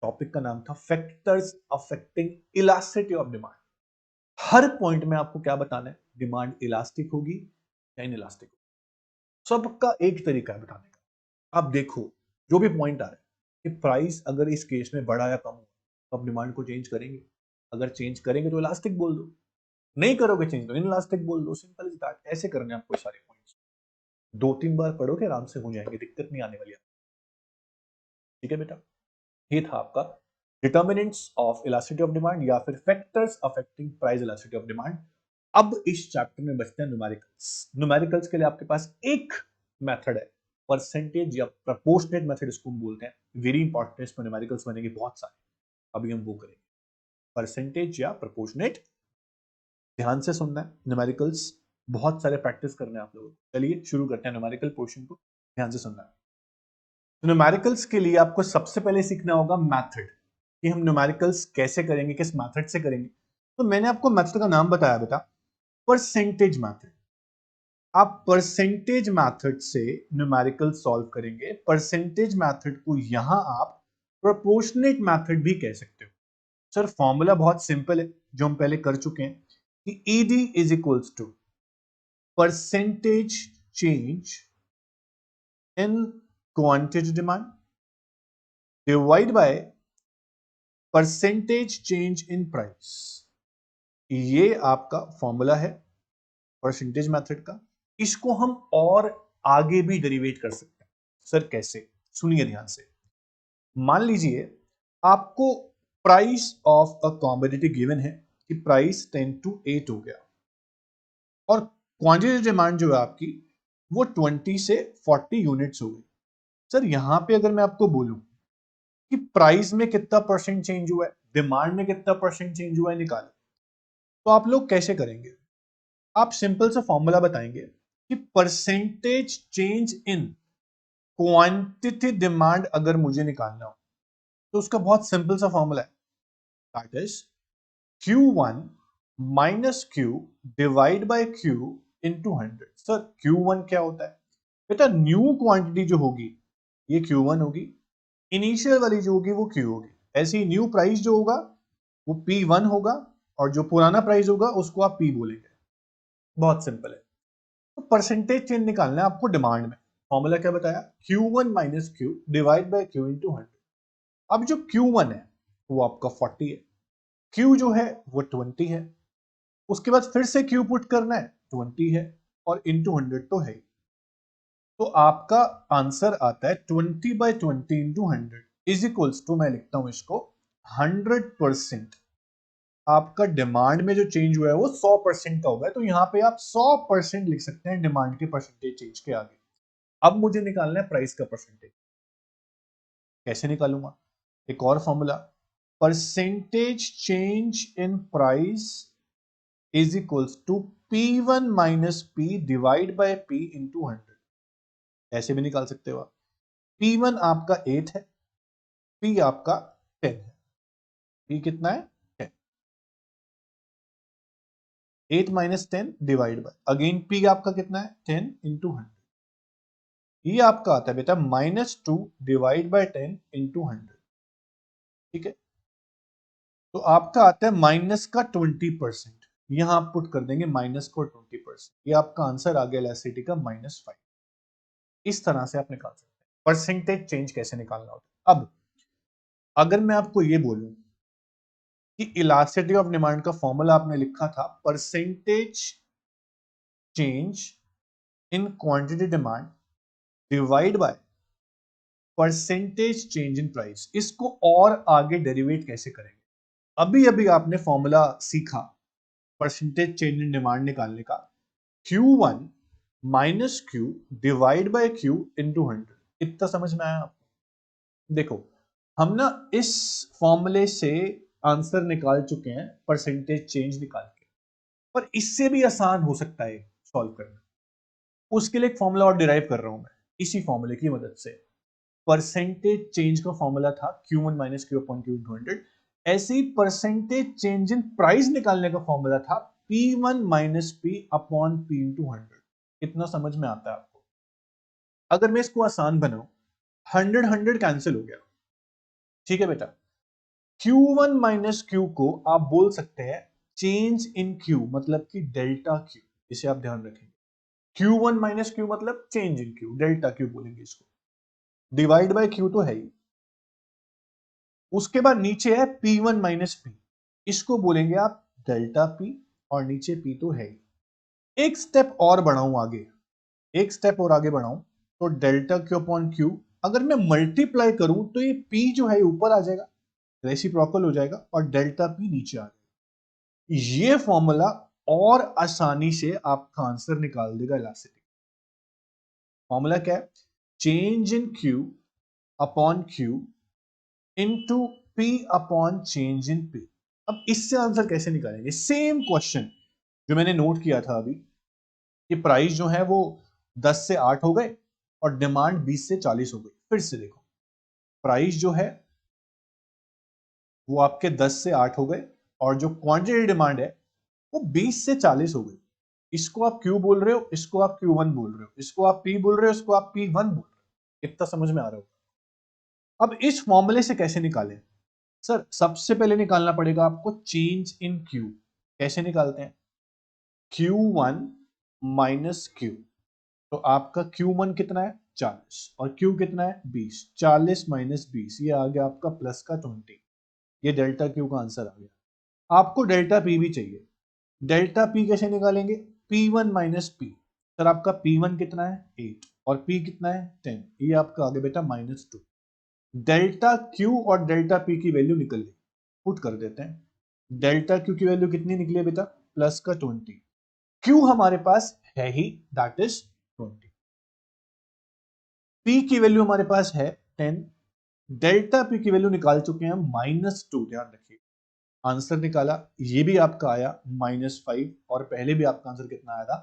S1: टॉपिक का नाम था factors affecting elasticity of demand. Her point में आपको क्या बताना है, डिमांड इलास्टिक होगी या इनइलास्टिक होगी। सबका एक तरीका है बताने का। आप देखो जो भी पॉइंट आ रहा है कि प्राइस अगर इस केस में बढ़ा या कम हुआ तो आप डिमांड को चेंज करेंगे। अगर चेंज करेंगे तो इलास्टिक बोल दो, नहीं करोगे चेंज तो इनइलास्टिक बोल दो। Simple is that. ऐसे करने आपको सारे पॉइंट्स। 2-3 बार पढ़ोगे आराम से हो जाएंगे, दिक्कत नहीं आने वाली है। ठीक है बेटा, ये था आपका determinants of elasticity of demand या फिर factors affecting price elasticity of demand. अब इस चैप्टर में बचते हैं न्यूमेरिकल्स। न्यूमेरिकल्स के लिए आपके पास एक मेथड है, परसेंटेज या प्रपोर्शनेट मेथड इसको हम बोलते हैं। वेरी इंपॉर्टेंट है, इसमें न्यूमेरिकल्स बनेंगे बहुत सारे, अभी हम वो करेंगे। परसेंटेज या प्रपोर्शनेट, ध्यान से सुनना है। न्यूमेरिकल्स बहुत सारे प्रैक्टिस करने हैं आप लोगों को। चलिए शुरू करते हैं न्यूमेरिकल पोर्शन को, ध्यान से सुनना है। न्यूमेरिकल्स के लिए आपको सबसे पहले सीखना होगा मेथड, कि हम न्यूमेरिकल्स कैसे करेंगे, किस मेथड से करेंगे। तो मैंने आपको मेथड का नाम बताया बेटा, परसेंटेज मेथड। आप परसेंटेज मेथड से न्यूमेरिकल सॉल्व करेंगे। परसेंटेज मेथड को यहां आप प्रोपोर्शनेट मेथड भी कह सकते हो। सर फॉर्मूला बहुत सिंपल है जो हम पहले कर चुके हैं कि ED is equals to percentage change in quantity demand divide by percentage change in price. ये आपका फॉर्मूला है परसेंटेज मेथड का। इसको हम और आगे भी डेरिवेट कर सकते हैं। सर कैसे? सुनिए ध्यान से। मान लीजिए आपको price of a commodity given है कि प्राइस 10 to 8 हो गया और क्वांटिटी डिमांड जो है आपकी वो 20 से 40 यूनिट्स हो गई। सर यहां पे अगर मैं आपको बोलूं कि प्राइस में कितना परसेंट चेंज हुआ है, डिमांड में कितना परसेंट चेंज हुआ है, निकालें, तो आप लोग कैसे करेंगे? आप सिंपल सा फॉर्मूला बताएंगे कि percentage change in quantity demand अगर मुझे निकालना हो तो उसका बहुत सिंपल सा फॉर्मूला है, that is Q1 minus Q divide by Q into 100। Sir Q1 क्या होता है बेटा? न्यू क्वांटिटी जो होगी ये Q1 होगी, इनिशियल वाली जो होगी वो Q होगी। ऐसे ही न्यू प्राइस जो होगा वो P1 होगा और जो पुराना प्राइस होगा उसको आप P बोलेंगे। बहुत सिंपल है। तो परसेंटेज चेंज निकालना है आपको डिमांड में। फॉर्मूला क्या बताया? Q1 minus Q divide by Q into 100। अब जो Q1 है वो आपका 40 है, Q जो है वो 20 है, उसके बाद फिर से Q पुट करना है, 20 है और इनटू 100 तो है। तो आपका आंसर आता है 20/20 इंटू 100 इज इक्वल्स टू, मैं लिखता हूं इसको 100%। आपका डिमांड में जो चेंज हुआ है वो 100% का होगा, तो यहां पे आप 100% लिख सकते हैं डिमांड के परसेंटेज चेंज के आगे। अब मुझे निकालना है प्राइस का परसेंटेज। कैसे निकालूंगा? एक और formula, percentage change in price is equals to P1 minus P divide by P into 100। ऐसे भी निकाल सकते हो आप। P1 आपका 8 है, P आपका 10 है। P कितना है? 10। 8 minus 10 divide by, again P आपका कितना है? 10 इंटू 100। ये आपका आता है बेटा -2 डिवाइड बाय 10 इंटू 100। ठीक है, तो आपका आता है माइनस का 20%। यहां आप पुट कर देंगे माइनस को 20%। ये आपका आंसर आ गया इलास्टिसिटी का -5। इस तरह से आप निकाल सकते हैं परसेंटेज चेंज कैसे निकालना होता है। अब अगर मैं आपको ये बोलूं कि इलास्टिसिटी ऑफ डिमांड का फॉर्मूला आपने लिखा था percentage change in quantity demand divide by percentage change in price, इसको और आगे डेरिवेट कैसे करेंगे? अभी अभी आपने फॉर्मूला सीखा परसेंटेज चेंज इन डिमांड निकालने का, Q1 minus Q divide by Q into 100। इतना समझ में आया आपको? देखो हम ना इस फॉर्मूले से आंसर निकाल चुके हैं परसेंटेज चेंज निकाल के, पर इससे भी आसान हो सकता है सॉल्व करना। उसके लिए एक फॉर्मूला और डिराइव कर रहा हूं मैं इसी फॉर्मूले की मदद से। परसेंटेज चेंज का फॉर्मूला था Q1 minus Q upon Q into 100। ऐसे ही परसेंटेज चेंज इन प्राइस निकालने का फॉर्मूला था P1 minus P upon P into 100। कितना समझ में आता है आपको? अगर मैं इसको आसान बनाऊं, 100 कैंसिल हो गया। ठीक है बेटा, Q1 माइनस Q को आप बोल सकते हैं चेंज इन Q, मतलब कि डेल्टा Q। इसे आप ध्यान रखेंगे, Q1 माइनस Q मतलब change in Q, delta Q बोलेंगे इसको। डिवाइड बाय Q तो है ही। उसके बाद नीचे है P1 माइनस P, इसको बोलेंगे आप डेल्टा P, और नीचे P तो है ही। एक स्टेप और बढ़ाऊं आगे, एक स्टेप और आगे बढ़ाऊं तो डेल्टा Q अपॉन Q अगर मैं मल्टीप्लाई करूं तो ये P जो है ऊपर आ जाएगा, रेसिप्रोकल हो जाएगा, और डेल्टा P नीचे आ जाएगा। ये फॉर्मूला और आसानी से आपका आंसर निकाल देगा इलास्टिसिटी। फॉर्मूला क्या है? Change in Q upon Q into P upon change in P। अब इससे आंसर कैसे निकालेंगे? सेम क्वेश्चन जो मैंने नोट किया था अभी कि प्राइस जो है वो 10 से 8 हो गए और डिमांड 20 से 40 हो गई, फिर से देखो, प्राइस जो है वो आपके 10 से 8 हो गए, और जो क्वांटिटी डिमांड है वो 20 से 40 हो गई। इसको आप क्यू बोल रहे हो, इसको आप Q1 बोल रहे हो, इसको आप P बोल रहे हो, इसको आप P1 बोल रहे हो। इतना समझ में आ रहा हो? अब इस फॉर्मूले से कैसे निकालें? सर सबसे पहले निकालना पड़ेगा आपको चेंज इन क्यू। कैसे निकालते हैं? Q1 minus Q. तो आपका Q1 कितना है? 40, और Q कितना है? 20। 40 माइनस 20, ये आ गया आपका प्लस का 20। ये डेल्टा Q का आंसर आ गया। आपको डेल्टा P भी चाहिए। डेल्टा P कैसे निकालेंगे? P1 minus P। सर आपका P1 कितना है? 8, और P कितना है? 10। ये आपका आ गया बेटा -2। डेल्टा Q और डेल्टा P की वैल्यू निकल गई, पुट कर देते हैं। डेल्टा Q की वैल्यू कितनी निकली है बेटा? प्लस का 20। Q हमारे पास है ही, दैट इज 20। P की वैल्यू हमारे पास है 10। डेल्टा P की वैल्यू निकाल चुके हैं हम -2। ध्यान रखिए, आंसर निकाला, ये भी आपका आया -5, और पहले भी आपका आंसर कितना आया था?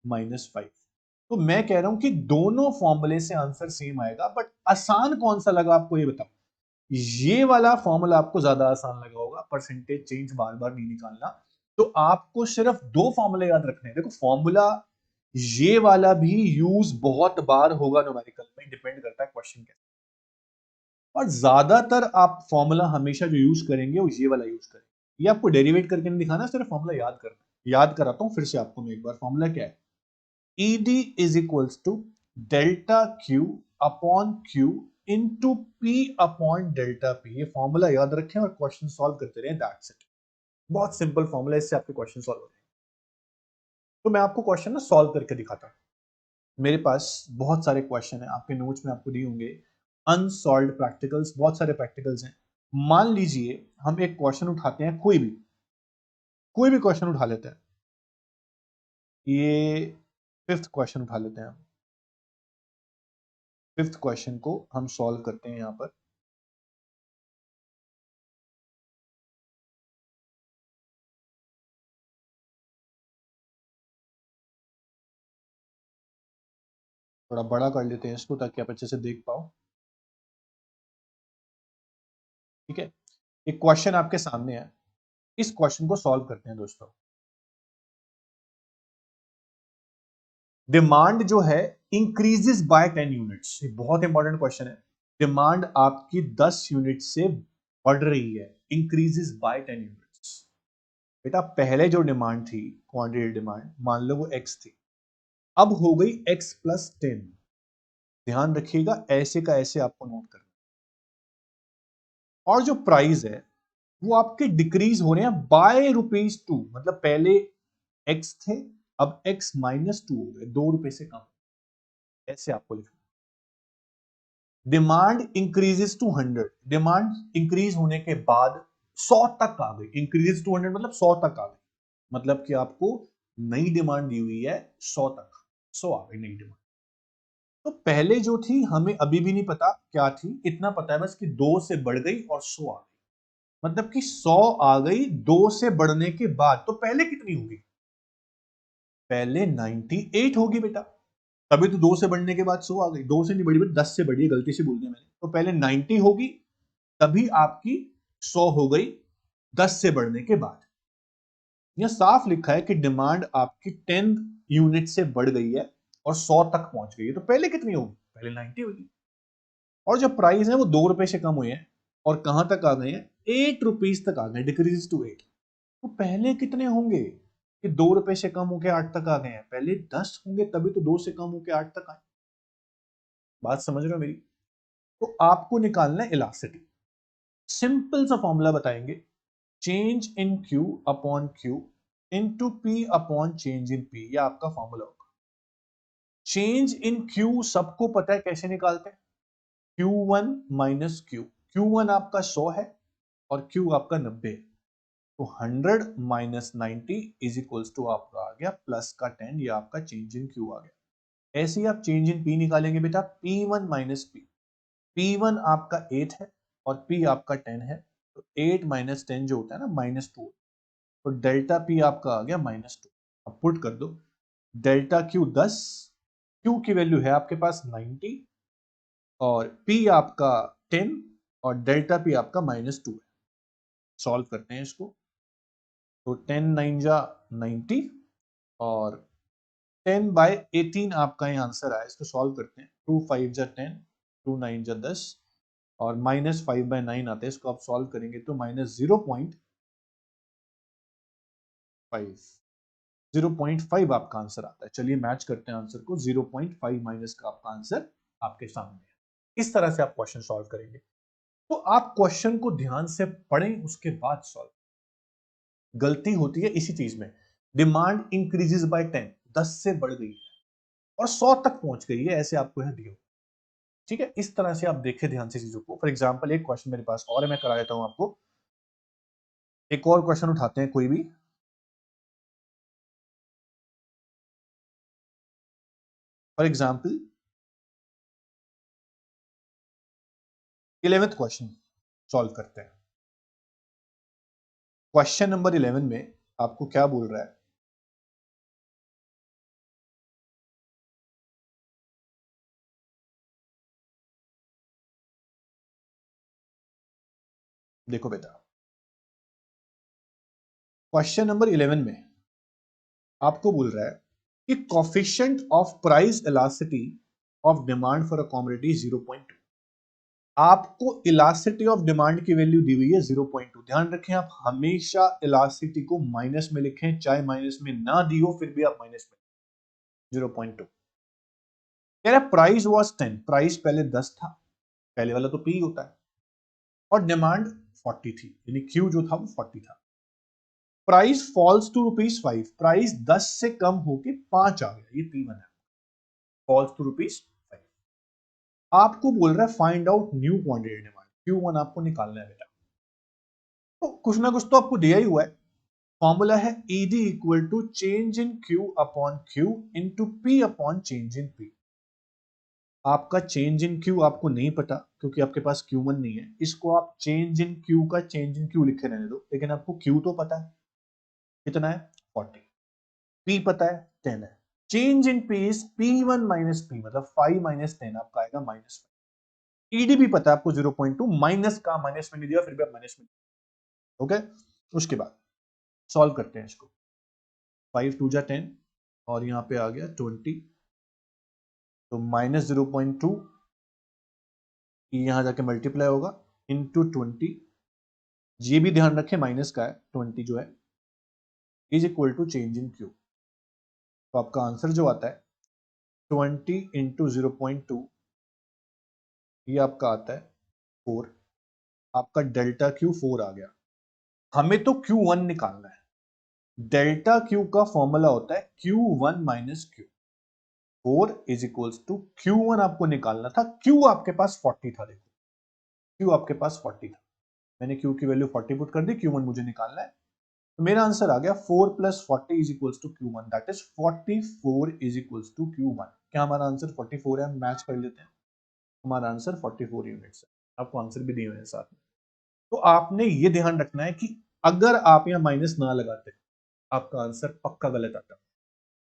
S1: -5। तो मैं कह रहा हूं कि दोनों फॉर्मूले से आंसर सेम आएगा, बट आसान कौन सा लगा आपको ये बताओ। ये वाला फॉर्मूला आपको ज्यादा आसान लगा होगा, परसेंटेज चेंज बार बार नहीं निकालना। तो आपको सिर्फ दो फॉर्मूले याद रखने हैं। देखो फॉर्मूला ये वाला भी यूज बहुत बार होगा न्यूमेरिकल में, डिपेंड करता है क्वेश्चन के, और ज्यादातर आप फॉर्मूला हमेशा जो यूज करेंगे वो ये वाला यूज करेंगे। ये आपको डेरिवेट करके नहीं दिखाना, सिर्फ फॉर्मूला याद करना। याद कराता हूं फिर से आपको मैं एक बार, फॉर्मूला क्या है? ED is equals to delta Q upon Q into P upon delta P। ये फॉर्मूला याद रखें और क्वेश्चन सॉल्व करते रहें, दैट्स इट। बहुत सिंपल फॉर्मूला, इससे आपके क्वेश्चन सॉल्व हो जाएंगे। तो मैं आपको क्वेश्चन ना सॉल्व करके दिखाता हूं। मेरे पास बहुत सारे क्वेश्चन है, आपके नोट्स में आपको दिए होंगे अनसॉल्व्ड प्रैक्टिकल्स, बहुत सारे प्रैक्टिकल्स हैं। मान लीजिए हम एक क्वेश्चन उठाते हैं, कोई भी क्वेश्चन उठा लेते हैं। ये फिफ्थ क्वेश्चन उठा लेते हैं हम। फिफ्थ क्वेश्चन को हम सॉल्व करते हैं यहां पर। थोड़ा बड़ा कर लेते हैं इसको ताकि आप अच्छे से देख पाओ। ठीक है, एक क्वेश्चन आपके सामने है, इस क्वेश्चन को सॉल्व करते हैं दोस्तों। डिमांड जो है इंक्रीजेस बाय 10 यूनिट्स, ये बहुत इंपॉर्टेंट क्वेश्चन है। डिमांड आपकी 10 यूनिट से बढ़ रही है, इंक्रीजेस बाय 10 यूनिट्स। बेटा पहले जो डिमांड थी, क्वांटिटी डिमांड, मान लो वो x थी, अब हो गई x प्लस 10। ध्यान रखिएगा, ऐसे का ऐसे आपको नोट करना। और जो प्राइस है वो आपके डिक्रीज हो रहे हैं बाय ₹2, मतलब पहले x थे, अब x -2 हो गए, ₹2 से कम। ऐसे आपको लिखना। Demand increases to 100, demand increase होने के बाद 100 तक आ गई। इंक्रीजेस टू 100 मतलब 100 तक आ गई, मतलब कि आपको नई डिमांड दी हुई है 100 तक, 100 आ गई नई डिमांड। तो पहले जो थी हमें अभी भी नहीं पता क्या थी, इतना पता है बस कि 2 से बढ़ गई और 100 आ गई, मतलब कि 100 आ गई 2 से बढ़ने के बाद। तो पहले कितनी होगी? पहले 98 होगी बेटा, तभी तो 2 से बढ़ने के बाद 100 आ गई। 2 से नहीं बढ़ी बेटा, 10 से बढ़ी है, गलती से बोल दिया मैंने। तो पहले 90 होगी, तभी आपकी 100 हो गई 10 से बढ़ने के बाद। यह साफ लिखा है कि डिमांड आपकी 10 यूनिट से बढ़ गई है और 100 तक पहुंच गई है। तो पहले कितनी होगी? पहले 90 होगी। और जो प्राइस है वो ₹2 से कम हुए हैं, और कहां तक आ गए हैं? ₹8 तक आ गए, डिक्रीज टू 8। तो पहले कितने होंगे कि ₹2 से कम होकर 8 तक आ गए हैं? पहले 10 होंगे, तभी तो 2 से कम होकर 8 तक आए। बात समझ रहे हो मेरी? तो आपको निकालना है इलास्टिसिटी। सिंपल सा फॉर्मूला बताएंगे, change in Q upon Q into P upon change in P। ये आपका फॉर्मूला होगा। चेंज इन Q सबको पता है कैसे निकालते हैं? Q1 minus Q। Q1 आपका 100 है और Q आपका 90 है। तो 100 माइनस 90 इज इक्वल्स टू आपका आ गया प्लस का 10। ये आपका चेंज इन Q आ गया। ऐसे ही आप चेंज इन P निकालेंगे बेटा, P1 माइनस P। P1 आपका 8 है और P आपका 10 है, तो 8 माइनस 10 जो होता है ना -2, तो डेल्टा P आपका आ गया -2। अब पुट कर दो, डेल्टा Q 10, Q की वैल्यू है आपके पास 90, और P आपका 10 और डेल्टा P आपका -2 है। सॉल्व करते हैं इसको, तो 10 9 जा 90 और 10/18 आपका ये आंसर आया। इसको सॉल्व करते हैं, 2 5 जा 10, 2 9 जा 10 और -5/9 आता है। इसको आप सॉल्व करेंगे तो -0.5 0.5 आपका आंसर आता है। चलिए मैच करते हैं आंसर को, 0.5 माइनस का आपका आंसर आपके सामने है। इस तरह से आप क्वेश्चन सॉल्व करेंगे। तो आप क्वेश्चन को ध्यान से पढ़ें, उसके बाद सॉल्व। गलती होती है इसी चीज में, डिमांड इंक्रीजेस बाय 10, 10 से बढ़ गई है और 100 तक पहुंच गई है, ऐसे आपको यह दिया। ठीक है, इस तरह से आप देखें ध्यान से चीजों को। फॉर एग्जाम्पल एक क्वेश्चन मेरे पास और है, मैं करा देता हूं आपको। एक और क्वेश्चन उठाते हैं कोई भी। For example 11th question solve करते हैं। क्वेश्चन नंबर 11 में आपको क्या बोल रहा है, देखो बेटा। क्वेश्चन नंबर 11 में आपको बोल रहा है कि coefficient of price elasticity of demand for a commodity 0.2। आपको इलास्टिसिटी ऑफ डिमांड की वैल्यू दी हुई है 0.2। ध्यान रखें, आप हमेशा इलास्टिसिटी को माइनस में लिखें, चाहे माइनस में ना दी हो फिर भी आप माइनस में। 0.2 कह रहा प्राइस वाज 10, प्राइस पहले 10 था, पहले वाला तो पी होता है, और डिमांड 40 थी, यानी क्यू जो था वो 40 था। प्राइस फॉल्स टू ₹5, प्राइस 10 से कम होके 5 आ गया, ये P1 है। Falls to ₹5। आपको बोल रहा है find out new quantity demand, Q1 आपको निकालना है बेटा। तो कुछ ना कुछ तो आपको दिया ही हुआ है। फॉर्मूला है ED equal to change in Q upon Q into P upon change in P। आपका चेंज इन Q आपको नहीं पता क्योंकि आपके पास Q1 नहीं है, इसको आप चेंज इन Q का चेंज इन Q लिखे रहने दो, लेकिन आपको Q तो पता है कितना है 40, P पता है 10 है। Change in P is P1 minus P, मतलब 5 माइनस 10 आपका आएगा -5। ईडी भी पता है आपको 0.2, माइनस का माइनस में नहीं दिया फिर भी आप माइनस में। ओके, उसके बाद सॉल्व करते हैं इसको। 5 2 जा 10 और यहाँ पे आ गया 20, तो -0.2 यहाँ जाके मल्टीप्लाई होगा इंटू 20। ये भी ध्यान रखें माइनस का है, 20 जो है is equal to change in Q। तो आपका आंसर जो आता है 20 इंटू 0.2, ये आपका आता है 4। आपका डेल्टा Q 4 आ गया। हमें तो Q1 निकालना है। डेल्टा Q का फॉर्मूला होता है Q1 minus Q। 4 is equals to Q1 आपको निकालना था, Q आपके पास 40 था। देखो Q आपके पास 40 था, मैंने Q की वैल्यू 40 पुट कर दी, Q1 मुझे निकालना है। तो मेरा आंसर आ गया 4 plus 40 is equals to Q1, that is 44 is equals to Q1। क्या हमारा आंसर 44 है? मैच कर लेते हैं, हमारा आंसर 44 यूनिट्स है। आपको आंसर भी दिए हुए हैं साथ में। तो आपने ये ध्यान रखना है कि अगर आप यहाँ माइनस ना लगाते आपका आंसर पक्का गलत आता।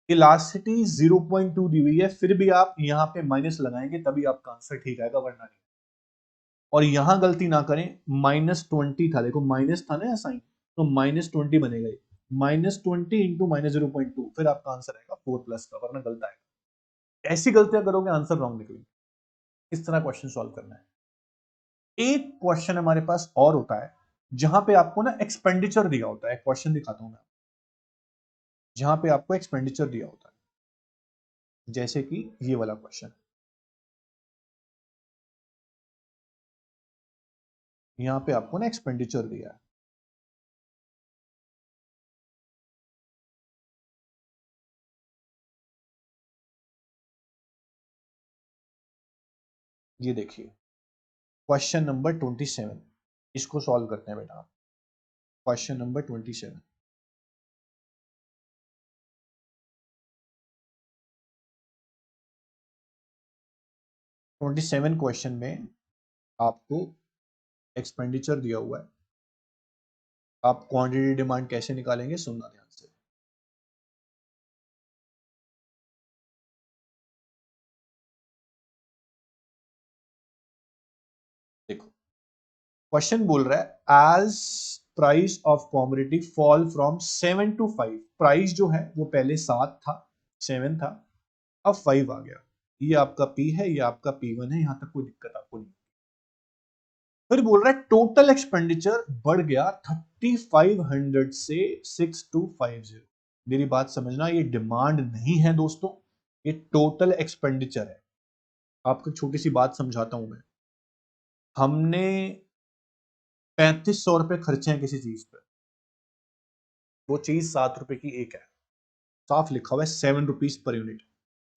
S1: इलास्टिसिटी 0.2 दी हुई है, फिर भी आप यहाँ पे माइनस लगाएंगे तभी आपका आंसर ठीक आएगा, वरना नहीं। और यहां गलती ना करें, -20 था, देखो माइनस था ना यहाँ साइन, तो -20 बनेगा, -20 इंटू -0.2, फिर आपका आंसर आएगा 4 प्लस का, वरना गलत आएगा। ऐसी गलतियां करोगे आंसर रॉन्ग निकलेगा। इस तरह क्वेश्चन सॉल्व करना है। एक क्वेश्चन हमारे पास और होता है जहां पे आपको ना एक्सपेंडिचर दिया होता है। क्वेश्चन दिखाता हूं मैं, जहां पे आपको एक्सपेंडिचर दिया होता है, जैसे कि ये वाला क्वेश्चन। यहां पे आपको ना एक्सपेंडिचर दिया है, ये देखिए क्वेश्चन नंबर 27। इसको सॉल्व करते हैं बेटा। Question number 27। 27 क्वेश्चन में आपको एक्सपेंडिचर दिया हुआ है। आप क्वांटिटी डिमांड कैसे निकालेंगे, सुनना ध्यान से। क्वेश्चन बोल रहा है as price of commodity fall from 7 to 5। Price जो है वो पहले 7 था, 7 था, अब 5 आ गया। ये आपका P है, ये आपका P1 है, यहां तक कोई दिक्कत आपको नहीं। फिर बोल रहा है टोटल एक्सपेंडिचर बढ़ गया 3500 से 6250। मेरी बात समझना, ये डिमांड नहीं है दोस्तों, ये टोटल एक्सपेंडिचर है। आपको छोटी सी बात समझाता हूं मैं। हमने 3500 रुपए खर्चे हैं किसी चीज पर, वो चीज 7 रुपए की एक है, साफ लिखा हुआ है 7 रुपीज पर यूनिट,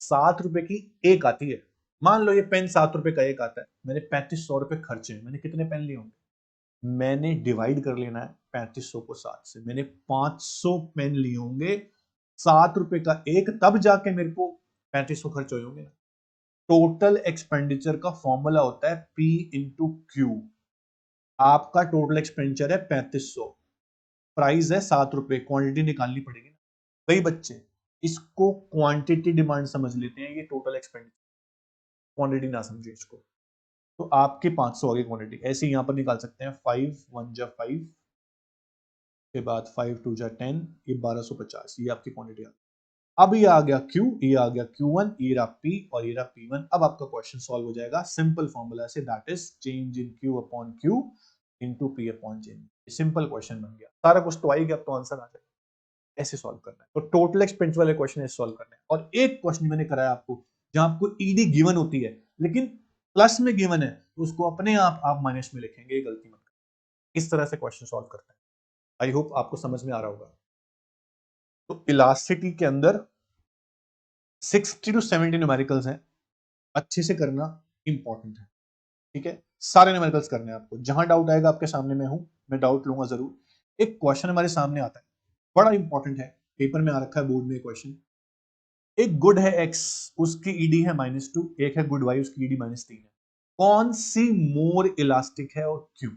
S1: 7 रुपए की एक आती है। मान लो ये पेन 7 रुपए का एक आता है, मैंने 3500 रुपए खर्चे हैं, मैंने कितने पेन लिए होंगे? मैंने डिवाइड कर लेना है 3500 को 7 से, मैंने 500 पेन लिए होंगे, 7 रुपए का एक, तब जाके मेरे को 3500 खर्च हुए होंगे। टोटल एक्सपेंडिचर का फॉर्मूला होता है P इंटू क्यू। आपका टोटल एक्सपेंडिचर है 3500, प्राइस है 7 रुपए, क्वांटिटी निकालनी पड़ेगी ना। कई बच्चे इसको क्वांटिटी डिमांड समझ लेते हैं, ये टोटल एक्सपेंडिचर, क्वांटिटी ना समझे इसको। तो आपके 500 आगे क्वांटिटी, ऐसे यहां पर निकाल सकते हैं 5 1 जा 5 के बाद 5 2 जा 10, ये 1250, ये आपकी क्वांटिटी आ गई। अब ये आ गया Q, ये आ गया Q1, ये रहा P और ये रहा P1। अब आपका क्वेश्चन सॉल्व हो जाएगा सिंपल फॉर्मूला से, that is change in Q upon Q into P upon change. Simple question बन गया, सारा कुछ तो आ ही गया, अब तो आंसर आ जाएगा। ऐसे सॉल्व करना है, तो टोटल एक्सपेंस वाले क्वेश्चन ऐसे सॉल्व करना है। और एक क्वेश्चन मैंने कराया आपको जहां आपको ईडी गिवन होती है लेकिन प्लस में गिवन है, तो उसको अपने आप माइनस में लिखेंगे, ये गलती मत करना। इस तरह से क्वेश्चन सॉल्व करते हैं। आई होप आपको समझ में आ रहा होगा। तो इलास्टिसिटी के अंदर 60 to 70 न्यूमेरिकल्स हैं, अच्छे से करना इंपॉर्टेंट है, ठीक है। सारे न्यूमेरिकल्स करने हैं आपको, जहां डाउट आएगा आपके सामने मैं हूं, मैं डाउट लूंगा जरूर। एक क्वेश्चन हमारे सामने आता है, बड़ा इंपॉर्टेंट है, पेपर में आ रखा है बोर्ड में क्वेश्चन। एक गुड है x, उसकी ईडी है -2, एक है गुड y, उसकी ईडी -3 है। कौन सी मोर इलास्टिक है और क्यों?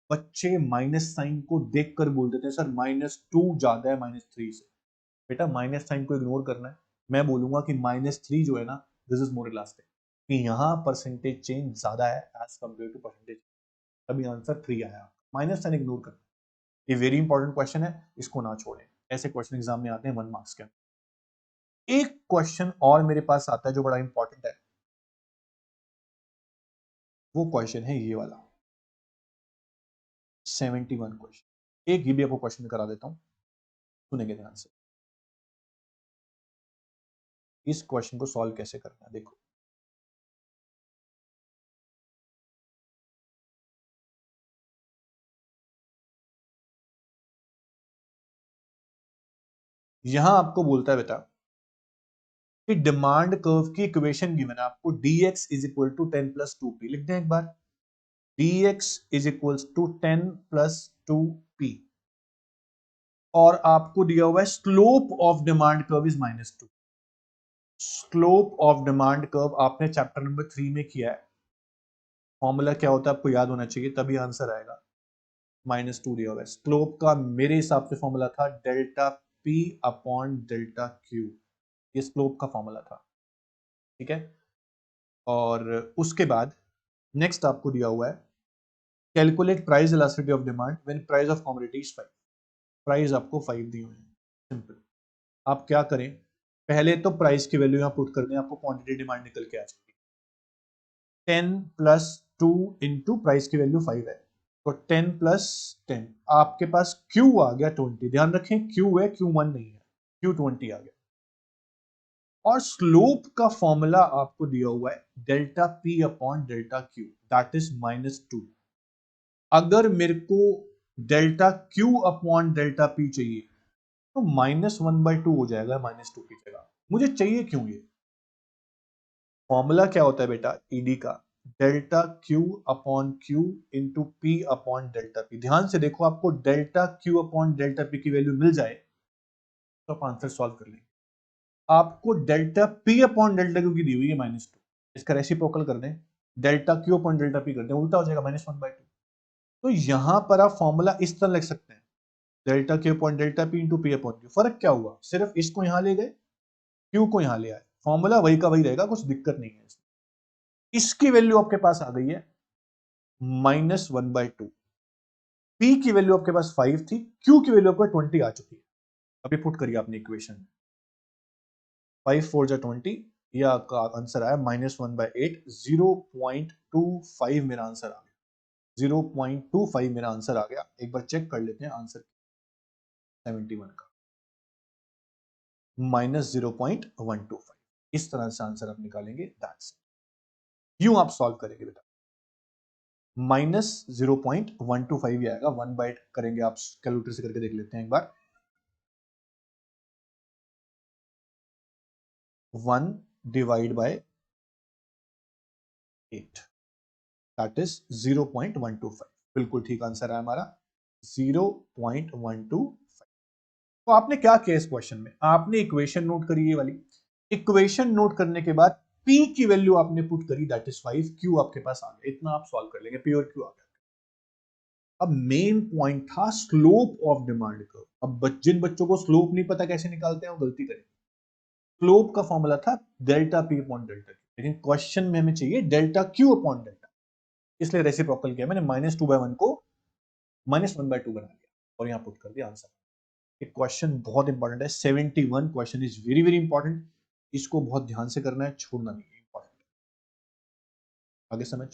S1: बच्चे माइनस साइन को देखकर बोल देते हैं सर -2 ज्यादा है -3 से। बेटा माइनस साइन को इग्नोर करना है, मैं बोलूंगा कि -3 जो है ना, दिस इज मोर इलास्टिक, कि यहाँ परसेंटेज चेंज ज्यादा है एज कंपेयर टू परसेंटेज, तभी आंसर 3 आया। माइनस साइन इग्नोर करना, ये वेरी इंपॉर्टेंट क्वेश्चन है, इसको ना छोड़ें। ऐसे क्वेश्चन एग्जाम में आते हैं 1 मार्क्स के अंदर। एक क्वेश्चन और मेरे पास आता है जो बड़ा इंपॉर्टेंट है, वो क्वेश्चन है ये वाला 71 क्वेश्चन। एक ये भी आपको क्वेश्चन करा देता हूं, सुनेंगे ध्यान से। इस क्वेश्चन को सॉल्व कैसे करना है देखो। यहां आपको बोलता है बेटा कि डिमांड कर्व की इक्वेशन गिवन है आपको, dx is equal to 10 plus 2p। लिख दें एक बार, dx is equal to 10 plus 2p, और आपको दिया हुआ है slope of demand curve is -2। Slope of demand curve आपने चैप्टर नंबर 3 में किया है, फॉर्मूला क्या होता है आपको याद होना चाहिए, तभी आंसर आएगा। -2 दिया हुआ है, स्लोप का मेरे हिसाब से फॉर्मूला था delta p upon delta q, ये स्लोप का फॉर्मूला था, ठीक है। और उसके बाद नेक्स्ट आपको दिया हुआ है calculate price elasticity of demand when price of commodity is 5। Price आपको 5 दिए हुए हैं, सिंपल। आप क्या करें, पहले तो प्राइस की वैल्यू यहां पुट कर दें, आपको क्वांटिटी डिमांड निकल के आ जाएगी। 10 प्लस 2 इंटू प्राइस की वैल्यू 5 है, तो 10 प्लस 10, आपके पास Q आ गया 20। ध्यान रखें Q है, Q1 नहीं है, Q20 आ गया। और स्लोप का फॉर्मूला आपको दिया हुआ है delta P upon delta Q, that is -2। अगर मेरे को delta Q upon delta P चाहिए तो -1/2 हो जाएगा -2 की जगह। मुझे चाहिए क्यों ये? फॉर्मूला क्या होता है बेटा ईडी का, delta Q upon Q into P upon delta P। ध्यान से देखो, आपको delta Q upon delta P की वैल्यू मिल जाए तो आप आंसर सॉल्व कर लेंगे। आपको delta P upon delta Q की दी हुई है -2, इसका रेसिप्रोकल कर दें, delta Q upon delta P कर दें, उल्टा हो जाएगा -1/2। तो यहां पर आप फॉर्मूला इस तरह लिख सकते हैं, delta Q upon delta P into P upon Q। फर्क क्या हुआ, सिर्फ इसको यहां ले गए, Q को यहां ले आए, फॉर्मूला वही का वही रहेगा, कुछ दिक्कत नहीं है। इसकी वैल्यू आपके पास आ गई है -1/2। P की वैल्यू आपके पास 5 थी, Q की वैल्यू आपको 20 आ चुकी है। अभी पुट करिए आपने इक्वेशन, 5 4 जा 20, यह आपका आंसर आया -1/8, 0.25 मेरा आंसर आ गया, 0.25 मेरा आंसर आ गया। एक बार चेक कर लेते हैं आंसर 71 का, -0.125, इस तरह से आंसर आप निकालेंगे। दैट्स यूं आप सॉल्व करेंगे बेटा, -0.125 ही आएगा। 1/8 करेंगे, आप कैलकुलेटर से करके देख लेते हैं एक बार। 1 डिवाइड बाय 8, दैट इज 0.125, बिल्कुल ठीक आंसर है हमारा 0.125। तो आपने क्या किया इस क्वेश्चन में, आपने इक्वेशन नोट करी, ये वाली इक्वेशन नोट करने के बाद P की वैल्यू आपने पुट करी, दैट इज 5, Q आपके पास आ गया, इतना आप सॉल्व कर लेंगे, P और Q आ गया। अब मेन पॉइंट था स्लोप ऑफ डिमांड कर्व। अब जिन बच्चों को स्लोप नहीं पता कैसे निकालते हैं वो गलती करेंगे। स्लोप का फॉर्मूला था delta P upon delta Q, लेकिन क्वेश्चन में हमें चाहिए डेल्टा Q अपॉन डेल्टा, इसलिए रेसिप्रोकल किया मैंने, -2/1 को -1/2 बना लिया और यहां पुट कर दिया आंसर। एक क्वेश्चन बहुत इंपॉर्टेंट है, 71 question is very very important, इसको बहुत ध्यान से करना है, छोड़ना नहीं है, इंपॉर्टेंट। आगे समझ,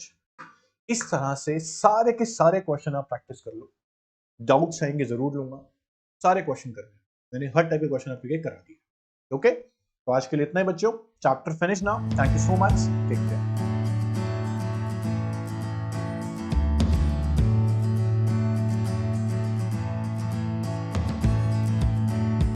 S1: इस तरह से सारे के सारे क्वेश्चन आप प्रैक्टिस कर लो, डाउट्स आएंगे जरूर लूंगा, सारे क्वेश्चन करने, मैंने हर टाइप के क्वेश्चन आपके करा दिए। ओके, तो आज के लिए इतना ही बच्चों, chapter finish now, thank you so much, take care.